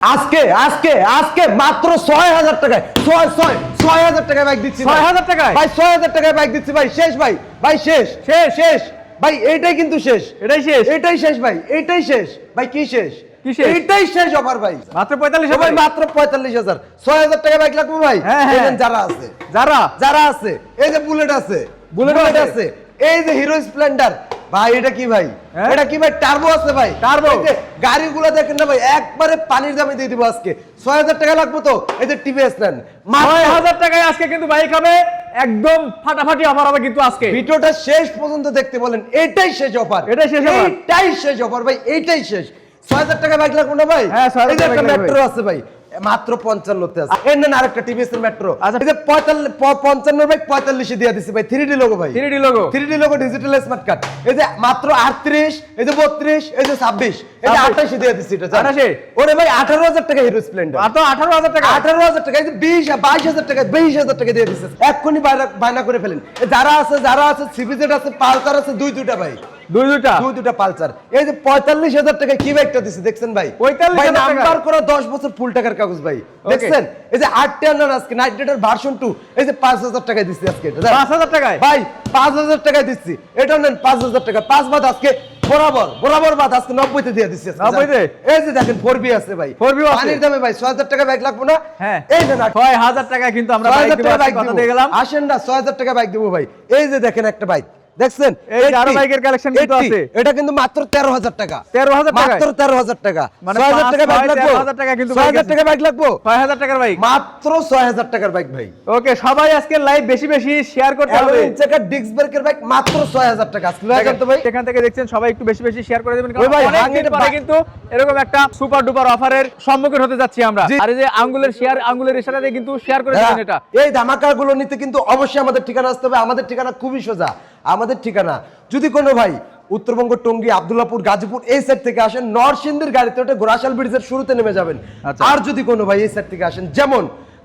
আজকে আজকে আজকে মাত্র ৬০০০ টাকায় ৬০০০ টাকায় বাইক দিচ্ছি ৬০০০ টাকায় ভাই ৬০০০ টাকায় বাইক দিচ্ছি ভাই শেষ ভাই ভাই শেষ শেষ শেষ ভাই এইটাই কিন্তু শেষ এটাই শেষ এইটাই শেষ ভাই এইটাই শেষ ভাই কি শেষ কি শেষ? এইটাই শেষ অফার ভাই মাত্র ৪৫,০০০ ভাই মাত্র ৪৫,০০০ ৬০০০ টাকায় বাইক লাগবে ভাই হ্যাঁ, হ্যাঁ। দেখেন যারা আছে যারা আছে এই যে বুলেট আছে বুলেট আছে। এই যে হিরো স্প্লেন্ডার ভাই এটা কি ভাই হ্যাঁ? এটা কি ভাই টার্বো আছে ভাই টার্বো। এই যে গাড়িগুলো দেখেন না ভাই একবারে পানির দামে দিয়ে দিব আজকে ৬০০০ টাকা লাগবে তো এই যে টিভিএস নেন ৬০০০ টাকায় আজকে কিন্তু বাইক হবে একদম ফাটাফাটি অফার হবে কিন্তু আজকে ভিডিওটা শেষ পর্যন্ত দেখতে বলেন এটাই শেষ অফার এটাই শেষ offer। এইটাই শেষ অফার ভাই এইটাই শেষ ৬০০০ টাকা বাইক লাগবে না ভাই হ্যাঁ, ৬০০০ এই যে একটা টাকা লাগবে। মেট্রো আছে ভাই মাত্র ৫৫ তে আছে এর নেন আরেকটা টিভিএস এর মেট্রো আচ্ছা। এই যে 55 বাইক 45 এ দিয়ে দিছি ভাই 3D লোগো ভাই 3D logo 3D logo digital smart card এই যে মাত্র 38 এই যে 32 এই যে 26 এই যে 28 এ দিয়ে দিছি এটা 28 ওরে ভাই 18000 টাকা হিরো স্প্লেন্ডার মাত্র ১৮,০০০ টাকা 18,000 টাকা এই যে 22,000 টাকা 22,000 টাকা দিয়ে দিচ্ছে এক্ষুনি বায়না করে ফেলেন এ যারা আছে সিবিজেড আছে পালসার আছে দুইটা ভাই দুইটা পালসার এই যে 45,000 টাকা কি বাইকটা দিছে দেখছেন ভাই 45,000 ভাই টাকা। নাম্বার করা 10 বছর ফুল টাকার কাগজ ভাই দেখছেন এই যে 810 আজকে নাইট রাইডার ভার্সন 2 এই যে 5,000 টাকা দিছি আজকে এটা ৫,০০০ টাকায় ভাই 5,000 টাকা দিচ্ছি এটা নেন 5,000 টাকা 5 বাদ আজকে বরাবর বাদ আজকে 90 তে দিয়ে দিচ্ছি 90 তে? এই যে দেখেন 4B আছে ভাই 4B আছে? পানির দামে ভাই 6,000 টাকা বাইক লাগবে না হ্যাঁ এই দেন ৬০০০ টাকায় কিন্তু আমরা বাইক ৬০০০ দিব টাকা আজকে বাইক কথা দিব। দিয়ে গেলাম আসেন না ৬০০০ টাকা বাইক দেবো ভাই এই যে দেখেন একটা বাইক দেখছেন এই যে আরো বাইকের কালেকশন কিন্তু 80 আছে এটা কিন্তু মাত্র 13,000 টাকা 13,000 টাকায়? মাত্র 13,000 টাকা মানে ৬০০০ টাকা বাইক ৫, লাগবে 13,000 টাকা কিন্তু বাইক ৬০০০ আছে। টাকা বাইক লাগবে ৬০০০ টাকার বাইক মাত্র ৬০০০ টাকার বাইক ভাই ওকে সবাই আজকে লাইভ বেশি বেশি শেয়ার করতে হবে অ্যালোয় চাকার ডিস্ক ব্রেকের বাইক মাত্র ৬০০০ টাকা আজকে ভাই তো ভাই সেখান থেকে দেখছেন সবাই একটু বেশি বেশি শেয়ার করে দেবেন ওই ভাই, কারণ অনেকদিন হাঙ্গের পরে বা- কিন্তু এরকম একটা সুপার ডুপার অফারের সম্মুখীন হতে যাচ্ছি আমরা জি। আর এই যে আঙ্গুলের ইশারাতে কিন্তু শেয়ার করে হ্যাঁ, দেবেন এটা এই ধামাকাগুলো নিতে কিন্তু অবশ্যই আমাদের ঠিকানা আসতে হবে আমাদের ঠিকানা খুবই সোজা আমাদের ঠিকানা যদি কোনো ভাই উত্তরবঙ্গ টঙ্গী আব্দুল্লাহপুর গাজীপুর এই সাইড থেকে আসেন নরসিংদীর গাড়িতে ওঠে ঘোড়াশাল ব্রিজের শুরুতে নেমে যাবেন আচ্ছা। আর যদি কোনো ভাই এই সাইড থেকে আসেন যেমন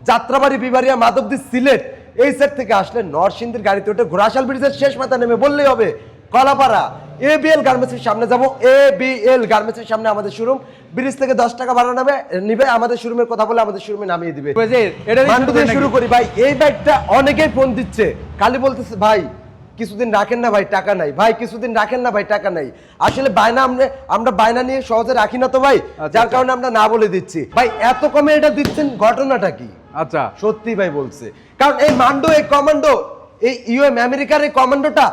যাত্রাবাড়ি বিবারিয়া মাধবদী সিলেট এই সাইড থেকে আসলে নরসিংদীর গাড়িতে ওঠে ঘোড়াশাল ব্রিজের শেষ মাথা নেমে বললেই হবে কলাপাড়া এবিএল গার্মেন্টসের সামনে যাব এবিএল গার্মেন্টসের সামনে আমাদের শোরুম ব্রিজ থেকে 10 টাকা ভাড়া নিবে আমাদের শোরুমের কথা বলে আমাদের শোরুমে নামিয়ে দিবে ওই যে এটা দিয়ে মান্টু দিয়ে শুরু নাকি? করি ভাই এই বাইকটা অনেকেই ফোন দিচ্ছে খালি বলতেছে ভাই কিছুদিন রাখেন না ভাই টাকা নাই ভাই কিছুদিন রাখেন না ভাই টাকা নাই আসলে বায়না আমরা বায়না নিয়ে সহজে রাখি না তো ভাই যার আচ্ছা। কারণে আমরা না বলে দিচ্ছি ভাই এত কমে এটা দিচ্ছেন ঘটনাটা কি আচ্ছা সত্যি ভাই বলছে কারণ এই মান্ডো এই কমান্ডো এই ইউএম আমেরিকার এই কমান্ডোটা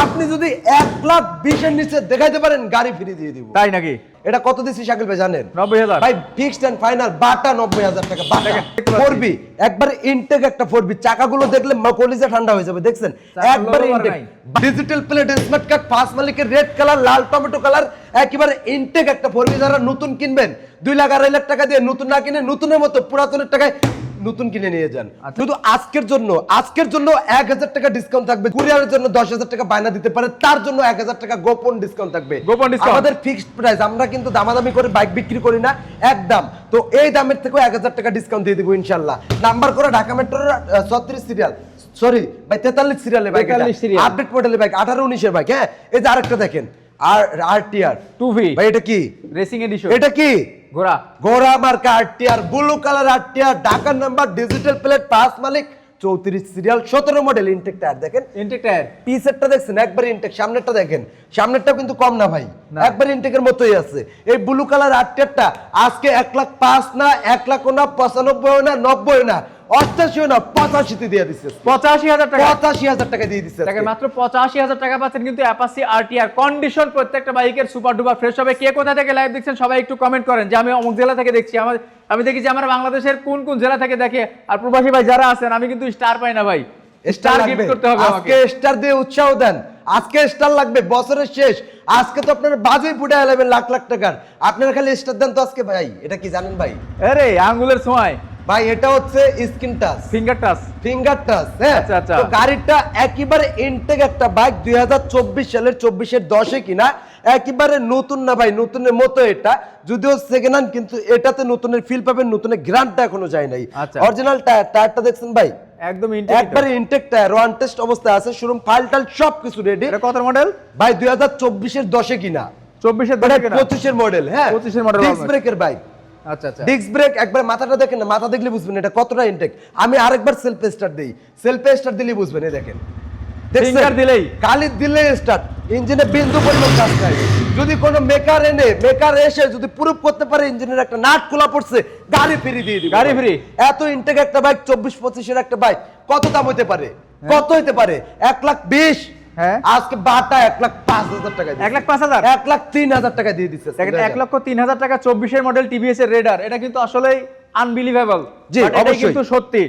আপনি যদি 1,20,000 এর নিচে দেখাইতে পারেন গাড়ি ফ্রি দিয়ে দিব তাই নাকি এটা কত দিচ্ছি শাকিল ভাই জানেন ৯০,০০০ ভাই ফিক্সড এন্ড ফাইনাল বাটা 90,000 টাকা বাটা দেখেন, দেখতে পাচ্ছি। 4B একবার ইনটেক একটা 4B চাকাগুলো দেখলে কলিজা ঠান্ডা হয়ে যাবে দেখছেন চাকার একবার লোগো আর ইনটেক নাই। Digital plate smart card first মালিকের রেড কালার লাল টমেটো কালার একেবারে ইনটেক একটা 4B যারা নতুন কিনবেন 2 লাখ 2.5 লাখ টাকা দিয়ে নতুন না কিনে নতুনের মতো পুরাতনের টাকায় নতুন কিনে নিয়ে যান আচ্ছা। শুধু আজকের জন্য 1,000 টাকা ডিসকাউন্ট থাকবে কুরিয়ারের জন্য 10,000 টাকা বায়না দিতে পারে তার জন্য 1,000 টাকা গোপন ডিসকাউন্ট থাকবে গোপন discount। আমাদের ফিক্সড প্রাইস আমরা কিন্তু দামাদামি করে বাইক বিক্রি করি না একদম তো এই দামের থেকেও 1,000 টাকা ডিসকাউন্ট দিয়ে দিব ইনশাআল্লাহ নাম্বার করে ঢাকা মেট্রোর 36 সিরিয়াল সরি ভাই 43 সিরিয়ালের বাইক 43 serial। আপডেট মডেলের বাইক 18-19 এর বাইক হ্যাঁ এই যে আরেকটা দেখেন আরটিআর 2V ভাই এটা কি রেসিং এডিশন এটা কি ঘোড়া গোরা মার্কা আরটিআর ব্লু কালার আরটিআর ঢাকার নাম্বার ডিজিটাল প্লেট পাস মালিক 34 সিরিয়াল 17 মডেল ইনটেক টায়ার দেখেন ইনটেক টায়ার পিসেরটা দেখছেন একবার ইনটেক সামনেরটা দেখেন সামনেরটা কিন্তু কম না ভাই না। একবার ইনটেকের মতোই আছে এই ব্লু কালার আরটিআরটা আজকে 1,05,000 না 1,00,000 না 95 না 90 না 88 না 85 তে দিয়ে দিচ্ছে ৮৫,০০০ টাকা 85,000 টাকা দিয়ে দিচ্ছে দেখেন মাত্র ৮৫,০০০ টাকা পাচ্ছেন কিন্তু অ্যাপাচি আরটিআর কন্ডিশন প্রত্যেকটা বাইকের সুপার ডুপার ফ্রেশ হবে কে কোথা থেকে লাইভ দেখছেন সবাই একটু কমেন্ট করেন যে আমি অমুক জেলা থেকে দেখছি আমি দেখি যে আমার বাংলাদেশের কোন কোন জেলা থেকে দেখে আর প্রবাসী ভাই যারা আছেন আমি কিন্তু স্টার পাই না ভাই স্টার গিফট করতে হবে আমাকে আজকে স্টার দিয়ে উৎসাহ দেন আজকে স্টার লাগবে বছরের শেষ আজকে তো আপনার বাজেই ফুটে এলেবেন লাখ লাখ টাকার আপনারা খালি স্টার দেন তো আজকে ভাই এটা কি জানেন ভাই আরে আঙ্গুলের ছোঁয়ায় ভাই এটা হচ্ছে screen touch finger touch finger touch হ্যাঁ আচ্ছা, আচ্ছা। তো গাড়িটা একেবারে ইনটেক একটা বাইক 2024 সালের 24-এর 10-এ কিনা একেবারে নতুন না ভাই নতুনের মতো এটা যদিও সেকেন্ড হ্যান্ড কিন্তু এটাতে নতুনের ফিল পাবেন নতুনের গ্রান্টটা এখনো যায় নাই আচ্ছা। অরিজিনাল টায়ারটা দেখছেন ভাই একদম ইনটেক একবারে ইনটেক টায়ার ওয়ান টেস্ট অবস্থায় আছে শোরুম ফাইল টাইল সবকিছু রেডি এটা কত মডেল ভাই 2024-এর 10-এ কিনা 24-এর মানে 10 কিনা 25-এর মডেল হ্যাঁ 25-এর model ডিস্ক হবে। ব্রেকের বাইক আচ্ছা আচ্ছা ডিস্ক ব্রেক একবার মাথাটা দেখেন না, মাথা দেখলে বুঝবেন এটা কতটা ইনটেক। আমি আরেকবার সেলফ স্টার্ট দেই, সেলফ স্টার্ট দিলেই বুঝবেন। এই দেখেন, ফিঙ্গার দিলেই খালি দিলেই স্টার্ট, ইঞ্জিনে বিন্দু পরিমাণ কাজ নাই। যদি কোনো মেকার এসে যদি প্রুফ করতে পারে ইঞ্জিনের একটা নাট খোলা পড়ছে, গাড়ি ফ্রি দিয়ে দিবে। গাড়ি ফ্রি। এত ইনটেক একটা বাইক, 24-25 একটা বাইক কত দাম হতে পারে? কত হতে পারে? 1,20,000। হ্যাঁ, আজকে বাটা 1,05,000 টাকা, 1,05,000, 1,03,000 টাকা দিয়ে দিচ্ছে। দেখেন 1,03,000 টাকা 24-এর মডেল টিভিএস এর রেডার, এটা কিন্তু আসলেই আনবিলিভেবল। জি, এটাই অবশ্যই। কিন্তু সত্যি।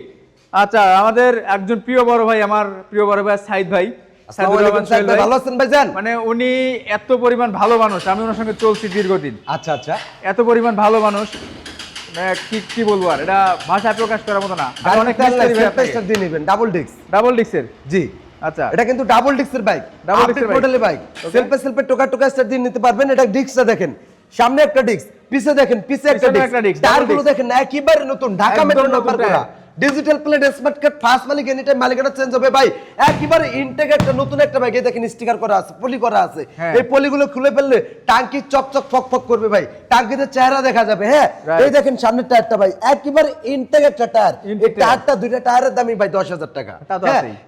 আচ্ছা, আমাদের একজন প্রিয় বড় ভাই, আমার প্রিয় বড় ভাই সাইদ ভাই, আসসালামু আলাইকুম সাইদ ভাই, ভালো আছেন ভাইজান? মানে উনি এত পরিমাণ ভালো মানুষ, আমি ওনার সঙ্গে চলছি দীর্ঘদিন। আচ্ছা আচ্ছা, এত পরিমাণ ভালো মানুষ, মানে কি বলবো আর, এটা ভাষায় প্রকাশ করার মতো না। আমি অনেক মিস করি ভাই আপনাকে। দিয়ে নেবেন ডাবল ডিস্ক। ডাবল ডিক্সের? জি আচ্ছা, এটা কিন্তু ডাবল ডিস্কের বাইক, ডাবল ডিস্কের বাইক, মডেলের বাইক। সেলফে টোকা স্টার্ট দিয়ে নিতে পারবেন। এটা ডিস্কটা দেখেন, সামনে একটা ডিস্ক, পিছে দেখেন পিছে একটা ডিস্ক, টায়ারগুলো দেখেন একেবারে নতুন, ঢাকা মেট্রো নাম্বার করা, digital plate, smart card, first মালিক, এনি টাইম মালিকানা চেঞ্জ হবে ভাই। একেবারে ইনটেক একটা নতুন একটা বাইক। এই দেখেন স্টিকার করা আছে, পলি করা আছে। এই পলিগুলো খুলে ফেললে টাঙ্কি চকচক ফকফক করবে ভাই, টাঙ্কিতে চেহারা দেখা যাবে। হ্যাঁ, এই দেখেন সামনের টায়ারটা ভাই একেবারে ইনটেক একটা টায়ার। এই টায়ারটা, দুইটা টায়ারের দামই ভাই 10,000 টাকা।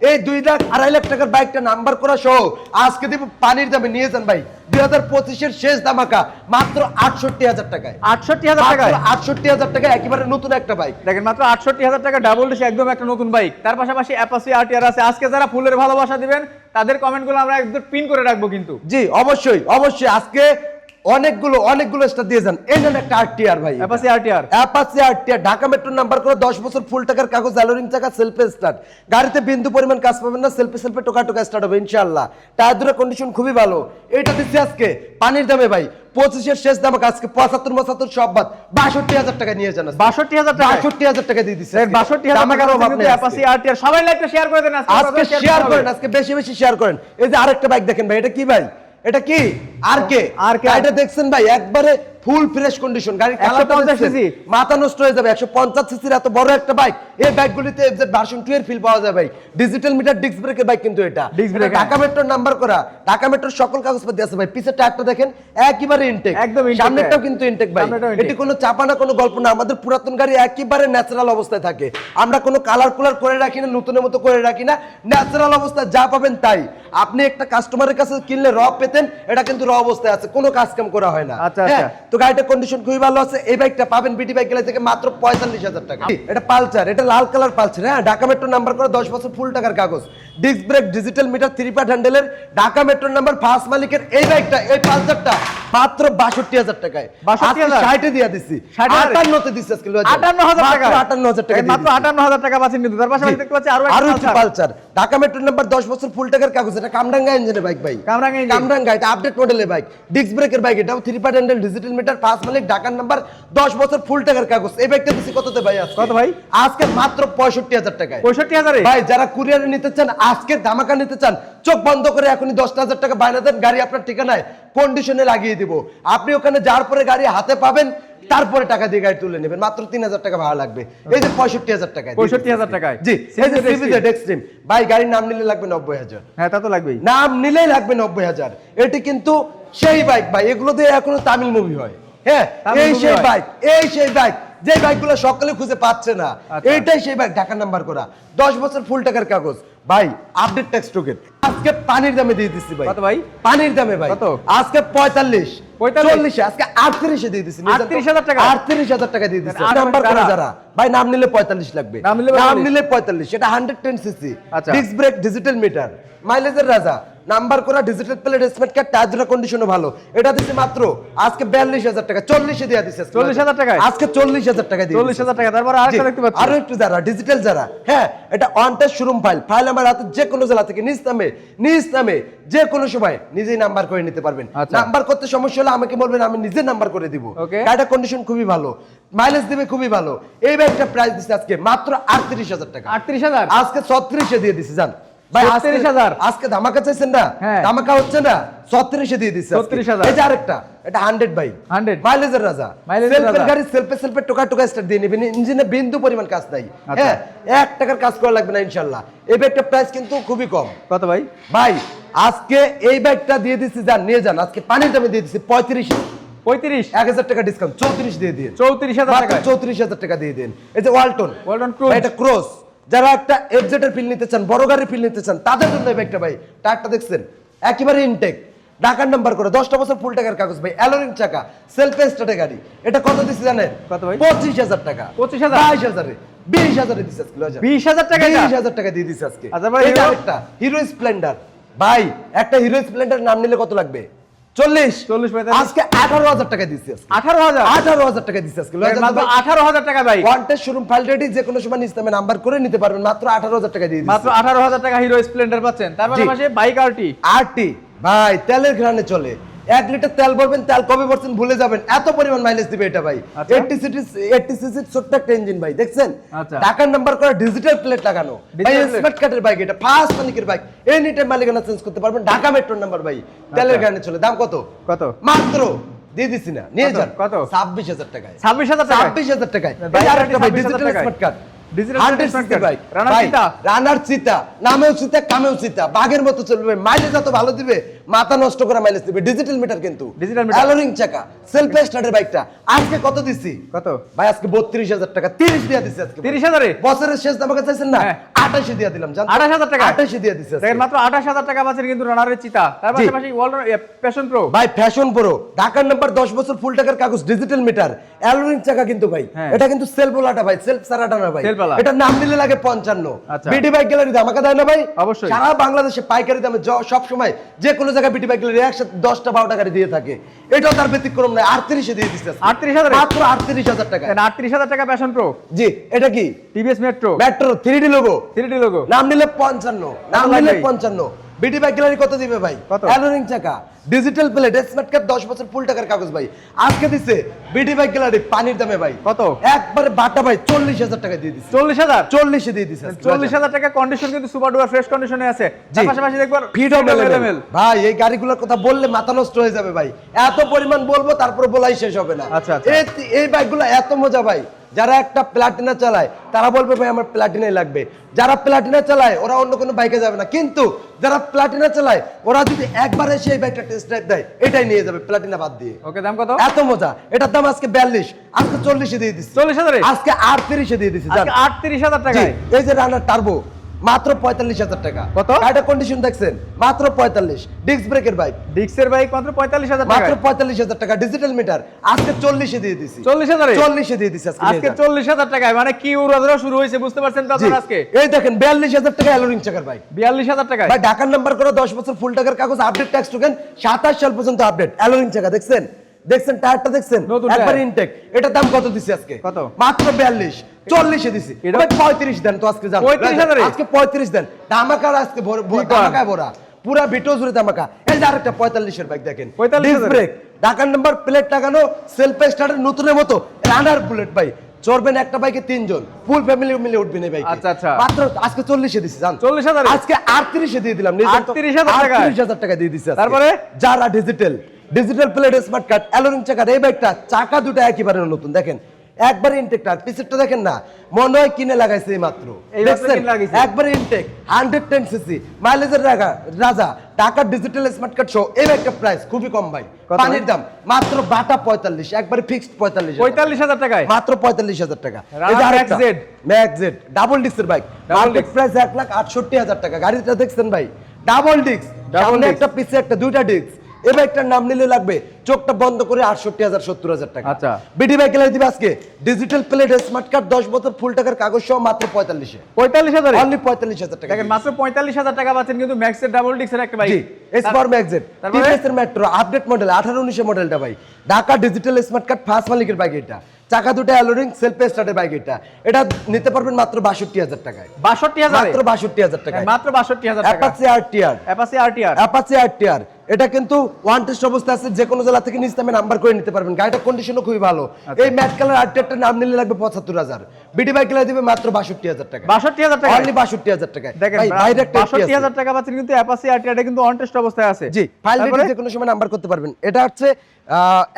এই 2,00,000 2,50,000 টাকার বাইকটা নাম্বার করা সহ আজকে দিব পানির দামে। নিয়ে যান ভাই, 2025-এর শেষ ধামাকা মাত্র 68,000 টাকায়। 68,000 টাকায়? 68,000 টাকায় একেবারে নতুন একটা বাইক। দেখেন মাত্র 68,000 টাকা ডাবল ডিস্ক, একদম একটা নতুন বাইক। তার পাশাপাশি অ্যাপাচি আরটিআর আছে। আজকে যারা ফুলের ভালোবাসা দিবেন তাদের কমেন্টগুলো আমরা একদম পিন করে রাখবো কিন্তু। জি অবশ্যই অবশ্যই, আজকে অনেকগুলো স্টার দিয়ে যান। এই নেন একটা আরটিআর ভাই, Apache RTR, Apache RTR, Dhaka metro number করে, 10 বছর ফুল টাকার কাগজ, অ্যালোরিং চাকা, সেলফে স্টার্ট, গাড়িতে বিন্দু পরিমাণ কাজ পাবেন না, সেলফে টোকা স্টার্ট হবে ইনশাআল্লাহ। টায়ার দুটো কন্ডিশন খুবই ভালো। এটা দিচ্ছি আজকে পানির দামে ভাই, 25-এর শেষ দাম আজকে 75 সব বাদ 62,000 টাকা নিয়ে যান। 62,000 টাকা, 62,000 টাকা দিয়ে দিচ্ছি। 62,000 টাকা কিন্তু অ্যাপাচি আরটিআর। সবাই লাইকটা শেয়ার করে দেন আজকে শেয়ার করেন, আজকে বেশি বেশি শেয়ার করেন। এই যে আরেকটা বাইক দেখেন ভাই, এটা কি ভাই? এটা কি আরকে? এটা দেখছেন ভাই একবারে ফুল ফ্রেশ কন্ডিশন। গাড়ি 150 সিসি, মাথা নষ্ট হয়ে যাবে। 150 সিসির এত বড় একটা বাইক। এই বাইকগুলিতে এফজেড ভার্সন 2 এর ফিল পাওয়া যায় ভাই। ডিজিটাল মিটার ডিস্ক ব্রেকের বাইক কিন্তু এটা। ঢাকা মেট্রোর নাম্বার করা, ঢাকা মেট্রোর সকল কাগজপত্র আছে ভাই। পিছের টায়ারটা দেখেন একেবারে ইনটেক, একদম ইনটেক। সামনেরটাও কিন্তু ইনটেক ভাই। এটি কোনো চাপা না, কোনো গল্প না। আমাদের পুরাতন গাড়ি একেবারে ন্যাচারাল অবস্থায় থাকে। আমরা কোনো কালার কুলার করে রাখি না, নতুনের মতো করে রাখি না। ন্যাচারাল অবস্থায় যা পাবেন তাই। আপনি একটা কাস্টমারের কাছে কিনলে র পেতেন, এটা কিন্তু র অবস্থায় আছে, কোনো কাজ কাম করা হয় না। হ্যাঁ, তো গাড়িটার কন্ডিশন খুবই ভালো আছে। এই বাইকটা পাবেন বিডি বাইক গেলে থেকে মাত্র 45,000 টাকা। এটা পালসার, এটা লাল কালার পালসার। হ্যাঁ, ঢাকা মেট্রো নাম্বার করে, 10 বছর ফুল টাকার কাগজ, disc brake, digital meter, 3 part হ্যান্ডেলের, ঢাকা মেট্রো নাম্বার, ফার্স্ট মালিকের এই বাইকটা, এই পালসারটা মাত্র 62,000 টাকায়। 60 দিয়ে দিচ্ছি, 58 দিচ্ছি আজকে। 58,000 টাকা, 58,000 টাকা, মাত্র 58,000 টাকা পাচ্ছেন কিন্তু। তার পাশাপাশি দেখতে পাচ্ছি আরো একটা পালসার, ঢাকা মেট্রো নাম্বার, 10 বছর ফুল টাকার কাগজ। এটা কামরাঙ্গা ইঞ্জিনের বাইক ভাই, কামরাঙ্গা। এটা আপডেট মডেলের বাইক, ডিস্ক ব্রেকের বাইক। এটাও 3 part handle, digital meter, first মালিক, ঢাকার নাম্বার, 10 বছর ফুল টাকার কাগজ। এই বাইকটা দিচ্ছি কততে ভাই? কত ভাই? আজকে মাত্র 65,000 টাকায়। 65,000 ভাই, যারা কুরিয়ারে নিতে চান, আজকে ধামাকা নিতে চান, চোখ বন্ধ করে এখনই 10,000 টাকা বায়না দেন, গাড়ি আপনার ঠিকানায় কন্ডিশনে লাগিয়ে দিব। আপনি ওখানে যাওয়ার পরে গাড়ি হাতে পাবেন, তারপরে টাকা দিয়ে গাড়ি তুলে নেবেন। মাত্র 3,000 টাকা ভাড়া লাগবে। এই যে 65,000 টাকায়, 65,000 টাকায়। জি, এই যে সিভিজেড এক্সট্রিম ভাই, গাড়ির নাম নিলে লাগবে 90,000। হ্যাঁ, তা তো লাগবেই, নাম নিলেই লাগবে 90,000। এটি কিন্তু সেই বাইক ভাই, এগুলো দিয়ে এখনো তামিল মুভি হয়। হ্যাঁ, এই সেই বাইক, যে বাইকগুলো সকালে খুঁজে পাচ্ছে না, এইটাই সেই বাইক, ঢাকা নাম্বার করা, 10 বছর ফুল টাকার কাগজ ভাই, আপডেট ট্যাক্স টোকেন। আজকে পানির দামে দিয়ে দিচ্ছি ভাই। কত ভাই? পানির দামে ভাই, আজকে 45, 40, আজকে 38 দিয়ে দিচ্ছি। 38,000 টাকা, 38,000 টাকা দিয়ে দিচ্ছি। নাম্বার করা যারা ভাই, নাম নিলে 45 লাগবে, নাম নিলে 45। এটা 110 CC, disc brake, digital meter, মাইলেজের রাজা, নাম্বার করা, digital plate, smart card, tyre কন্ডিশনও ভালো। এটা দিচ্ছি মাত্র আজকে 42,000 টাকা, 40 দিয়ে দিচ্ছি। 40,000 টাকা আজকে 40,000 টাকা দিয়ে 40,000 টাকা। তারপর আরেকটা দেখতে পাচ্ছি, আরো একটু যারা ডিজিটাল যারা। হ্যাঁ, এটা অন টেস্ট শোরুম ফাইল আমার হাতে, যে কোনো জেলা থেকে নিজ নামে যে কোনো সময় নিজেই নাম্বার করে নিতে পারবেন। নাম্বার করতে সমস্যা হলে আমাকে বলবেন, আমি নিজে নাম্বার করে দিব। গাড়িটার কন্ডিশন খুবই ভালো, মাইলেজ দিবে খুবই ভালো। এই বাইকটা প্রাইস দিচ্ছি আজকে মাত্র 38,000 টাকা। 38,000 আজকে 36 দিয়ে দিচ্ছি। জান ভাই, 36,000 আজকে ধামাকা চাইছেন না? ধামাকা হচ্ছে না, 36 দিয়ে দিচ্ছি। 36,000। এই যে আরেকটা, এটা 100 ভাই, 100 মাইলেজের রাজা, সেলফের গাড়ি, সেলফে টোকা স্টার্ট দিয়ে নেবেন। ইঞ্জিনে বিন্দু পরিমাণ কাজ নাই। হ্যাঁ, 1 টাকার কাজ করা লাগবে না ইনশাআল্লাহ। এই বাইকটার প্রাইস কিন্তু খুবই কম। কত ভাই? ভাই, আজকে এই বাইকটা দিয়ে দিচ্ছি, যান নিয়ে যান। আজকে পানির দামে দিয়ে দিচ্ছি 35,000। 35 1000 টাকা ডিসকাউন্ট 34 দিয়ে দিন 34000 মাত্র টাকা 34,000 টাকা দিয়ে দিন। এই যে ওয়ালটন ক্রুজ এটা ক্রস, যারা একটা এফজেড এর ফিল নিতে চান, বড় গাড়ির ফিল নিতে চান, তাদের জন্য এই বাইকটা ভাই। টায়ারটা দেখছেন একেবারে ইনটেক, ঢাকার নাম্বার করে 10টা বছর ফুল টাকার কাগজ ভাই, অ্যালোরিং চাকা, সেলফ স্টার্টে গাড়ি। এটা কত দিছি জানেন? কত ভাই? 25,000 টাকা। 25,000 22,000 20,000 দিছি আজকে। 20,000 টাকা এটা? 20,000 টাকা দিয়ে দিছি আজকে। আচ্ছা ভাই, এই যে আরেকটা হিরো স্প্লেন্ডার ভাই, একটা হিরো স্প্লেন্ডার নাম নিলে কত লাগবে? 40 45 আজকে 18,000 টাকা দিছি আজকে। 18,000 টাকা দিছি আজকে। মাত্র 18,000 টাকা ভাই। ওয়ান্টেড শোরুম ফাইল রেডি, যে কোনো সময় নিস্তামে নাম্বার করে নিতে পারবেন, মাত্র 18,000 টাকা দিয়ে দিছি। মাত্র 18,000 টাকা হিরো স্প্লেন্ডার পাচ্ছেন। তার পাশাপাশি বাইক আরটি আরটি ভাই তেলের ঘ্রাণে চলে। 1 লিটার তেল ভরবেন, তেল কবে ভরছেন ভুলে যাবেন, এত পরিমাণ মাইলেজ দিবে এটা ভাই। আচ্ছা। 80 সিসি ছোট্ট একটা ইঞ্জিন ভাই, দেখছেন আচ্ছা। ঢাকার নাম্বার করা ডিজিটাল প্লেট লাগানো ভাই, Digital plate। স্মার্ট কার্ডের বাইক, এটা ফার্স্ট মালিকের বাইক, এনি টাইম মালিকানা চেঞ্জ করতে পারবেন। ঢাকা মেট্রোর নাম্বার ভাই, তেলের ঘ্রাণে চলে। দাম কত? কত? মাত্র দিয়ে দিছি না, নিয়ে কত? যান। কত? 26,000 টাকায়। 26,000 টাকা 26,000 টাকায়। ভাই, এই আরেকটা ভাই, 26,000 ডিজিটাল টাকায়। Smart card, Digital 100 smart CC card, bike Runner ভাই, চিতা। রানার চিতা, নামেও চিতা কামেও চিতা, বাঘের মতো চলবে, মাইলেজ এত ভালো দিবে, মাথা নষ্ট করা মাইলেজ দিবে। ডিজিটাল মিটার কিন্তু, Digital meter। অ্যালোরিং চাকা, সেলফ স্টার্টের বাইকটা আজকে কত দিছি? কত ভাই আজকে 32,000 টাকা, 30 দিয়া দিছি আজকে। 30,000 এ? বছরের শেষ দাম চাইছেন না, হ্যাঁ। 28 দিয়া দিলাম, জান 28,000 টাকা? 28 দিয়া দিছি আজকে। দেখেন মাত্র 28,000 টাকা পাচ্ছেন কিন্তু রানারের চিতা। তার জি। পাশাপাশি ওয়ালটন প্যাশন প্রো ভাই ফ্যাশন প্রো, ঢাকার নাম্বার 10 বছর ফুল টাকার কাগজ, ডিজিটাল মিটার, অ্যালোরিং চাকা কিন্তু ভাই। হ্যাঁ। এটা কিন্তু সেলফ ওলাটা ভাই, সেলফ সারাটা না ভাই, Self ওলা। এটা নাম দিলে লাগে 55। আচ্ছা। বিডি বাইক গ্যালারি ধামাকা দেয় না ভাই? অবশ্যই। সারা বাংলাদেশে পাইকারি দামে সব সময় যে কোনো জায়গায় বিডি বাইক গ্যালারি একসাথে 10টা 12টা গাড়ি দিয়ে থাকে। এটাও তার ব্যতিক্রম নয়, 38 এ দিয়ে দিচ্ছে আজকে। 38,000 এ? মাত্র 38,000 টাকা। 38,000 টাকা প্যাশন প্রো। জি, এটা কি? TVS metro metro 3D logo, 3D logo. নাম নিলে 55, নাম ভাই নিলে ভাই। 55। বিডি বাইক গ্যালারি কত দিবে ভাই? কত? অ্যালোরিং চাকা, ডিজিটাল প্লেট, স্মার্ট কার্ড, 10 বছর ফুল টাকার কাগজ ভাই। আজকে দিছে বিডি বাইক গ্যালারি পানির দামে ভাই। কত? একবারে বাটা ভাই, 40,000 টাকা দিয়ে দিছে। 40,000? 40 এ দিয়ে দিছে আজকে। 40,000 টাকা কন্ডিশন কিন্তু সুপার ডুপার ফ্রেশ কন্ডিশনে আছে। তার জি। পাশাপাশি দেখবার ফ্রিডম এলেমেল ভাই, এই গাড়িগুলোর কথা বললে মাথা নষ্ট হয়ে যাবে ভাই, এত পরিমাণ বলবো তারপর বলাই শেষ হবে না। আচ্ছা, আচ্ছা। এই বাইকগুলো এত মজা ভাই, যারা একটা প্লাটিনা চালায় তারা বলবে ভাই আমার প্লাটিনাই লাগবে, যারা প্লাটিনা চালায় ওরা অন্য কোনো বাইকে যাবে না, কিন্তু যারা প্লাটিনা চালায় ওরা যদি একবার এসে এই বাইকটা টেস্ট ড্রাইভ দেয়, এটাই নিয়ে যাবে প্লাটিনা বাদ দিয়ে। ওকে, দাম কত? এত মজা, এটার দাম আজকে 42, আজকে 40 এ দিয়ে দিচ্ছি। 40,000 এ? আজকে 38 এ দিয়ে দিচ্ছি। আজকে 38,000 জি, টাকায়। এই যে রানার টার্বো মাত্র 45,000 টাকা। কত? গাড়িটা কন্ডিশন দেখছেন, মাত্র 45, ডিস্ক ব্রেকের বাইক, ডিক্সের বাইক মাত্র 45,000 মাত্র টাকা। 45,000 টাকা, ডিজিটাল মিটার আজকে 40 এ দিয়ে দিছি। 40,000 এ? 40 এ দিয়ে দিছি আজকে। আজকে 40,000 টাকায়, মানে কি উড়াধুরা শুরু হয়েছে বুঝতে পারছেন তো জি, আপনারা আজকে। এই দেখেন 42,000 টাকা অ্যালোরিং চাকার বাইক 42,000 টাকায়। ভাই, ঢাকার নাম্বার করে 10 বছর ফুল টাকার কাগজ, আপডেট ট্যাক্স টোকেন 27 সাল পর্যন্ত আপডেট, অ্যালোরিং চাকা দেখছেন, দেখছেন টায়ারটা দেখছেন, নতুন একবার টায়ার। ইনটেক। এটা দাম কত দিছি আজকে? কত? মাত্র 42, 40 এ দিছি। এটা- ভাই 35 দেন তো আজকে, জান 35,000 এ? আজকে 35 দেন, ধামাকা আজকে কি করেন? ধামাকায় ভরা, পুরা ভিটো জুড়ে ধামাকা। এই যে আরেকটা 45 এর বাইক দেখেন, 45,000 ডিস্ক ব্রেক, ঢাকার নাম্বার প্লেট লাগানো, সেলফ স্টার্টের নতুনের মতো রানার বুলেট ভাই। চড়বেন একটা বাইকে 3 জন, ফুল ফ্যামিলি মিলে উঠবেন এই বাইকে। আচ্ছা, আচ্ছা। মাত্র আজকে 40 এ দিছি, জান 40,000 এ? আজকে 38 এ দিয়ে দিলাম। নিয়ে যান তো। 38,000 টাকায়? 38,000 টাকা দিয়ে দিছি আজকে। তারপরে? যারা ডিজিটাল প্লেট, স্মার্ট কার্ড, অ্যালোরিং চাকার এই বাইকটা, চাকা দুটো একেবারে নতুন, দেখেন একবারে ইনটেক, টায়ার পিছেরটা দেখেন না, মনে হয় কিনে লাগাইছে এই মাত্র, এই মাত্র দেখছেন? কিনে লাগাইছে। একবারে ইনটেক, 110 সিসি, মাইলেজের রাজা, ঢাকার ডিজিটাল স্মার্ট কার্ড সহ এই বাইকটা প্রাইস খুবই কম ভাই। কত? পানির দাম মাত্র বাটা 45, একবারে ফিক্সড 45,000 45,000 টাকায়। মাত্র 45,000 টাকা। রানার এই যে আরেকটা, Max Z। Max Z double ডিস্কের bike, Double market disc। Price 1,68,000 টাকা। গাড়িটা দেখছেন ভাই, ডাবল ডিস্ক, সামনে disc। একটা পিছে একটা, দুইটা ডিস্ক। এই বাইকটার নাম নিলে লাগবে চোখটা বন্ধ করে 68,000 70,000 টাকা। আচ্ছা। বিডি বাইক গেলে দিবে আজকে ডিজিটাল প্লেট, স্মার্ট কার্ড, 10 বছর ফুল টাকার কাগজ সহ মাত্র 45 এ, 45,000 এ? অনলি 45,000 টাকা। দেখেন মাত্র 45,000 টাকা পাচ্ছেন কিন্তু ম্যাক্সের ডাবল ডিক্সের একটা বাইক। জি, এসপার Max Z, তারপরে? টিভিএস এর মেট্রো আপডেট মডেল, 18-19 এর মডেলটা ভাই। Dhaka digital smart card first মালিকের বাইক এটা, চাকা দুটো অ্যালোরিং, সেলফ স্টার্টের বাইক এটা। এটা নিতে পারবেন মাত্র 62,000 টাকায়। 62,000 মাত্র 62,000 টাকায়। মাত্র 62,000 টাকা। Apache RTR, Apache RTR. Apache RTR এটা কিন্তু ওয়ান টেস্ট অবস্থা আছে, যে কোনো জেলা থেকে নিচে নাম্বার করে নিতে পারবেন। গাড়িটার কন্ডিশনও খুবই ভালো। এই ম্যাট কালার আরটিআরটা নাম নিলে লাগবে 75,000, বিডি বাইক গেলে দিবে মাত্র 62,000 টাকা। 62,000 টাকা? অনলি 62,000 টাকায়। দেখেন ভাই ডাইরেক্ট 62,000 টাকা পাচ্ছেন কিন্তু অ্যাপাচি আরটিআরটা কিন্তু অন টেস্ট অবস্থায় আছে। জি, ফাইল তারপরে? রেডি, যে কোনো সময় নাম্বার করতে পারবেন। এটা হচ্ছে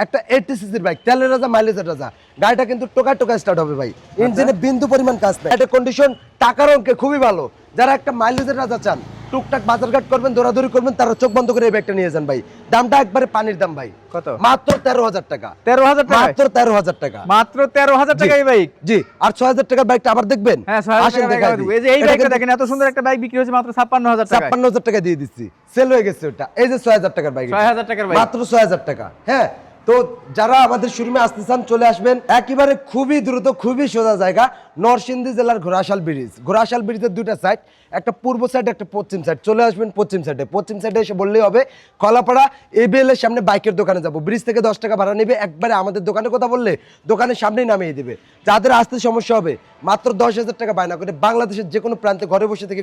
একটা 80 সিসির বাইক, তেলের রাজা, মাইলেজের রাজা। গাড়িটা কিন্তু টোকা টোকা স্টার্ট হবে ভাই, ইঞ্জিনে বিন্দু পরিমাণ কাজ নাই। এটা কন্ডিশন টাকার অঙ্কে খুবই ভালো। যারা একটা মাইলেজের রাজা চান, টুকটাক বাজারঘাট করবেন, দৌড়াদৌড়ি করবেন, তারা চোখ বন্ধ করে এই ব্যাগটা নিয়ে যান ভাই। দামটা একবারে পানির দাম ভাই। কত? মাত্র 13,000 টাকা। 13,000 টাকা, মাত্র 13,000 টাকা, মাত্র 13,000 টাকা এই বাইক। জি। আর 6,000 টাকার বাইকটা আবার দেখবেন। হ্যাঁ 6,000 আসেন টাকা দেখাই দেখাবো। দিই। এই যে এই এটা বাইকটা কিন্তু দেখেন, এত সুন্দর একটা বাইক বিক্রি হচ্ছে মাত্র 56,000 টাকা। 56,000 টাকা দিয়ে দিচ্ছি, সেল হয়ে গেছে ওটা। এই যে 6,000 টাকার বাইক, 6,000 টাকার বাইক, মাত্র 6,000 টাকা। হ্যাঁ, তো যারা আমাদের শোরুমে আসতে চান চলে আসবেন, একেবারে খুবই দ্রুত, খুবই সোজা জায়গা, নরসিংদী জেলার ঘোড়াশাল ব্রিজ। ঘোড়াশাল ব্রিজের দুইটা সাইড, একটা পূর্ব সাইড, একটা পশ্চিম সাইড। চলে আসবেন পশ্চিম সাইডে। পশ্চিম সাইডে এসে বললেই হবে কলাপাড়া এবিএল এর সামনে বাইকের দোকানে যাব। ব্রিজ থেকে 10 টাকা ভাড়া নেবে, একবারে আমাদের দোকানের কথা বললে দোকানের সামনেই নামিয়ে দেবে। যাদের আসতে সমস্যা হবে মাত্র 10,000 টাকা বায়না করে বাংলাদেশের যে কোনো প্রান্তে ঘরে বসে থেকে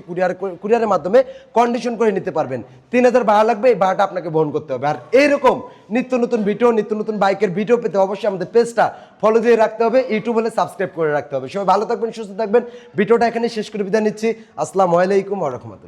কুরিয়ারের মাধ্যমে কন্ডিশন করে নিতে পারবেন। 3,000 ভাড়া লাগবে, এই ভাড়াটা আপনাকে বহন করতে হবে। আর এইরকম নিত্য নতুন ভিডিও, নিত্য নতুন বাইকের ভিডিও পেতে অবশ্যই আমাদের পেজটা ফলো দিয়ে রাখতে হবে, ইউটিউব হলে সাবস্ক্রাইব করে রাখতে হবে। সবাই ভালো থাকবেন, সুস্থ থাকবেন। ভিডিওটা এখানে শেষ করে বিদায় নিচ্ছি। আসসালামু আলাইকুম ওয়া রাহমাতুল্লাহ।